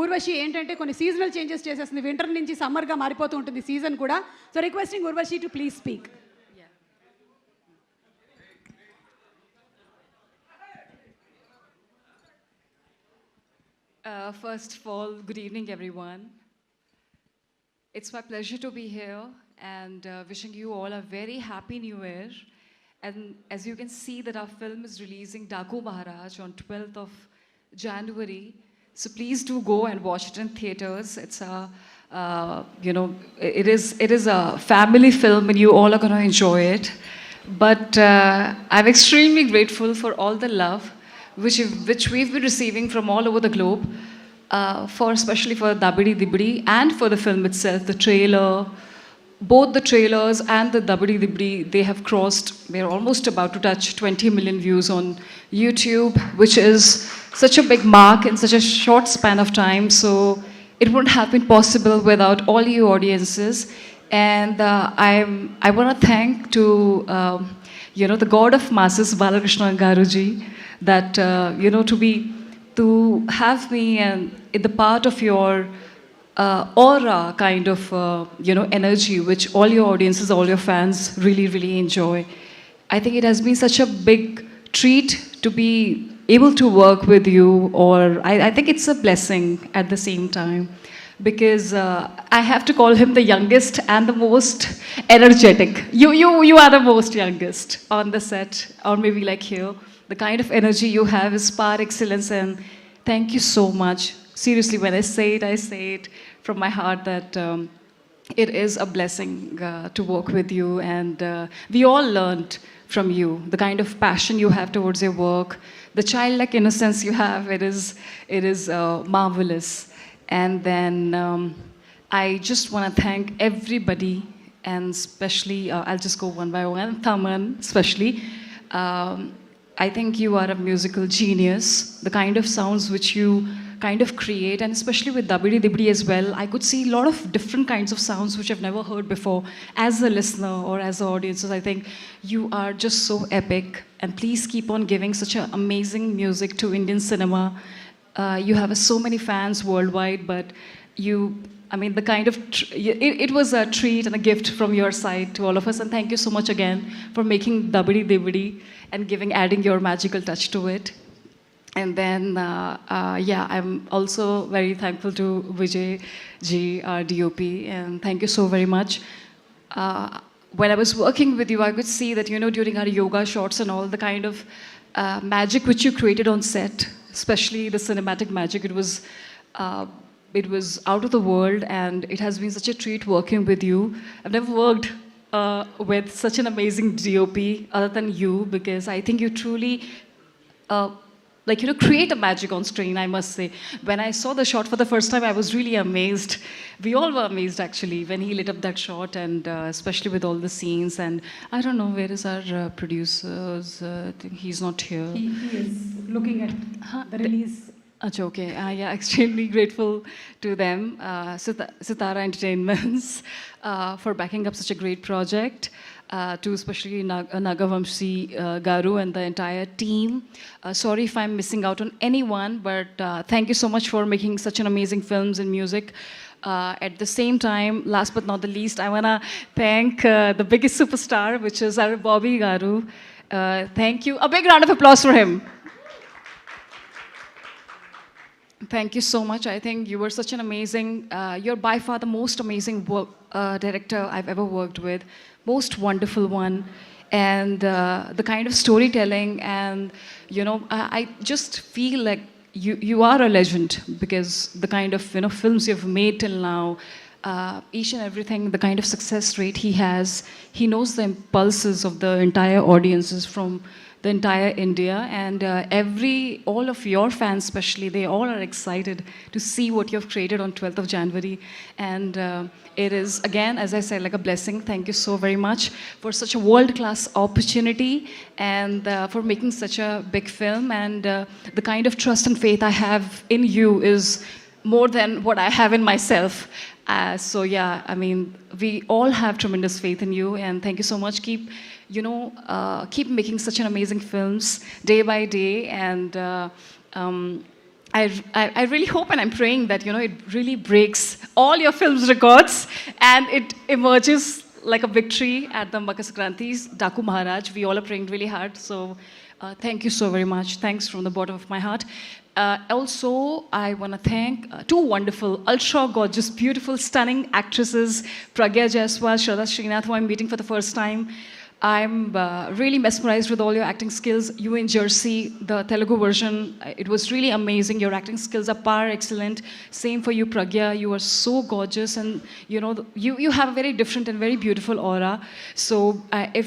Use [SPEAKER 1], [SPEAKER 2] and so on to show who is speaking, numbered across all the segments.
[SPEAKER 1] ఊర్వశి ఏంటంటే కొన్ని seasonal changes చేసేస్తుంది. వింటర్ నుంచి సమ్మర్గా మారిపోతూ ఉంటుంది సీజన్ కూడా. So requesting Urvashi to please speak.
[SPEAKER 2] First of all, good evening, everyone. It's my pleasure to be here and wishing you all a very happy new year. And as you can see that our film is releasing Daku Maharaj on 12th of January. So please do go and watch it in theaters. It's a, it is a family film and you all are going to enjoy it. But I'm extremely grateful for all the love which we've been receiving from all over the globe, especially for Dabidi Dibidi and for the film itself, the trailer. Both the trailers and the Dabidi Dibidi, they have crossed, they're almost about to touch 20 million views on YouTube, which is such a big mark in such a short span of time. So it wouldn't have been possible without all you audiences. And I want to thank to, the God of masses, Balakrishna Garuji, that, to have me and in the part of your aura kind of, energy, which all your audiences, all your fans really, really enjoy. I think it has been such a big treat to be able to work with you, or I think it's a blessing at the same time, because I have to call him the youngest and the most energetic. You are the most youngest on the set, or maybe like here. The kind of energy you have is par excellence, and thank you so much. Seriously, when I say it from my heart that it is a blessing to work with you, and we all learned from you the kind of passion you have towards your work, the childlike innocence you have. It is marvelous. And then I just want to thank everybody, and especially I'll just go one by one. Thaman, especially. I think you are a musical genius. The kind of sounds which you kind of create, and especially with Dabidi Dibidi as well, I could see a lot of different kinds of sounds which I've never heard before. As a listener or as an audience, I think you are just so epic, and please keep on giving such an amazing music to Indian cinema. You have so many fans worldwide, but the kind of, it was a treat and a gift from your side to all of us, and thank you so much again for making Dabidi Dibidi and adding your magical touch to it. And then, I'm also very thankful to Vijay ji, our DOP, and thank you so very much. When I was working with you, I could see that, during our yoga shots and all, the kind of magic which you created on set, especially the cinematic magic, it was out of the world, and it has been such a treat working with you. I've never worked with such an amazing DOP other than you, because I think you truly create a magic on screen, I must say. When I saw the shot for the first time, I was really amazed. We all were amazed, actually, when he lit up that shot, and especially with all the scenes. And I don't know, where is our producer? I think he's not here.
[SPEAKER 1] He is looking at the release.
[SPEAKER 2] Okay. Extremely grateful to them, Sitara Entertainments, for backing up such a great project. To especially Nagavamshi Garu and the entire team. Sorry if I'm missing out on anyone, but thank you so much for making such an amazing films and music. At the same time, last but not the least, I want to thank the biggest superstar, which is our Bobby Garu. Thank you. A big round of applause for him. Thank you so much. I think you were such an amazing, you're by far the most amazing director I've ever worked with. Most wonderful one. And the kind of storytelling, and, I just feel like you are a legend, because the kind of, films you've made till now, each and everything, the kind of success rate he has, he knows the impulses of the entire audiences from the entire India, and all of your fans especially, they all are excited to see what you've created on 12th of January. And it is, again, as I said, like a blessing. Thank you so very much for such a world-class opportunity, and for making such a big film. And the kind of trust and faith I have in you is more than what I have in myself. We all have tremendous faith in you, and thank you so much. Keep making such an amazing films day by day, and I really hope and I'm praying that, you know, it really breaks all your film's records and it emerges like a victory at the Makar Sankranti's Daku Maharaj. We all are praying really hard. So thank you so very much. Thanks from the bottom of my heart. Also, I want to thank two wonderful, ultra gorgeous, beautiful, stunning actresses, Pragya Jaiswal, Shraddha Srinath, who I'm meeting for the first time. I'm really mesmerized with all your acting skills. You in Jersey, the Telugu version, it was really amazing. Your acting skills are par excellent. Same for you, Pragya. You are so gorgeous, and you know you have a very different and very beautiful aura. So I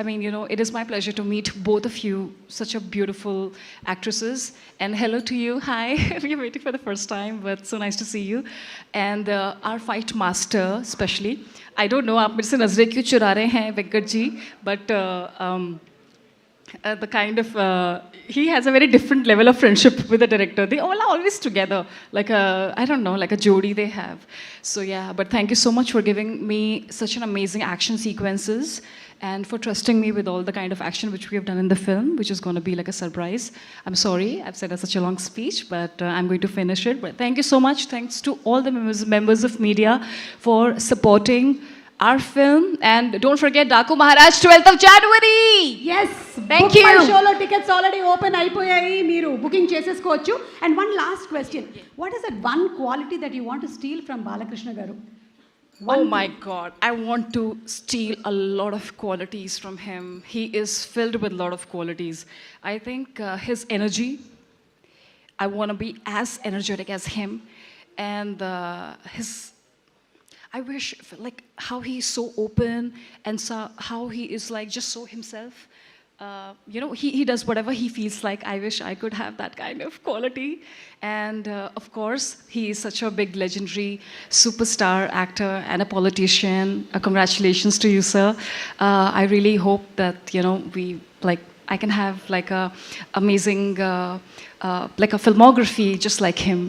[SPEAKER 2] mean, you know, it is my pleasure to meet both of you, such a beautiful actresses. And hello to you. Hi, we're waiting for the first time, but so nice to see you. And our fight master, especially. I don't know, आप मेरे से नजरें क्यों चुरा रहे हैं Venkat ji, but the kind of he has a very different level of friendship with the director. They all are always together, like I don't know, like a jodi they have. So yeah, but thank you so much for giving me such an amazing action sequences and for trusting me with all the kind of action which we have done in the film, which is going to be like a surprise. I'm sorry, I've said such a long speech, but I'm going to finish it. But thank you so much. Thanks to all the members of media for supporting our film. And don't forget Daku Maharaj, 12th of January.
[SPEAKER 1] Yes.
[SPEAKER 2] Thank
[SPEAKER 1] Book
[SPEAKER 2] you.
[SPEAKER 1] My showలో tickets already open అయిపోయాయి, మీరు booking చేసేసుకోవచ్చు. And one last question, what is that one quality that you want to steal from Balakrishna garu?
[SPEAKER 2] Oh my God, I want to steal a lot of qualities from him. He is filled with a lot of qualities. I think his energy, I want to be as energetic as him. And I wish, like, how he is so open and so, how he is like just so himself. You know, he does whatever he feels like. I wish I could have that kind of quality. And of course, he is such a big legendary superstar actor and a politician. Congratulations to you, sir. I really hope that, you know, I can have like a amazing, like a filmography just like him.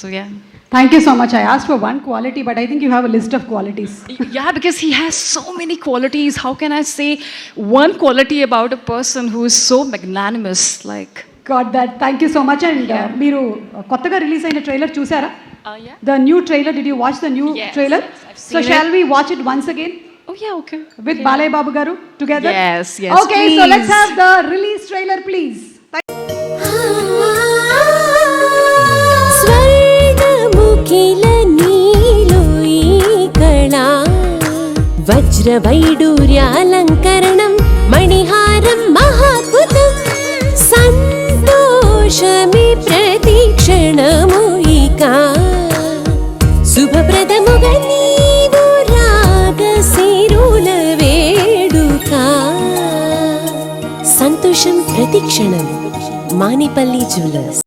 [SPEAKER 2] So yeah.
[SPEAKER 1] Thank you so much. I asked for one quality, but I think you have a list of qualities.
[SPEAKER 2] Yeah, because he has so many qualities. How can I say one quality about a person who is so magnanimous? Like,
[SPEAKER 1] Got that. Thank you so much. And మీరు కొత్తగా release అయిన trailer చూసారా?
[SPEAKER 2] yeah.
[SPEAKER 1] The new trailer. Did you watch the new
[SPEAKER 2] Yes,
[SPEAKER 1] trailer?
[SPEAKER 2] yes, I've
[SPEAKER 1] So
[SPEAKER 2] seen
[SPEAKER 1] shall we watch it once again
[SPEAKER 2] Oh yeah, okay.
[SPEAKER 1] with Balay Babu garu together?
[SPEAKER 2] Yes, yes.
[SPEAKER 1] Okay, so let's have the release trailer, please.
[SPEAKER 3] వజ్రవైడూర్యాలంకరణం మణిహారం మహాద్భుతం సంతోషమే ప్రతిక్షణము ఇక శుభప్రదముగా నీవు రాగశిరుల వేడుక సంతోషం ప్రతిక్షణం Manipalli jewellers.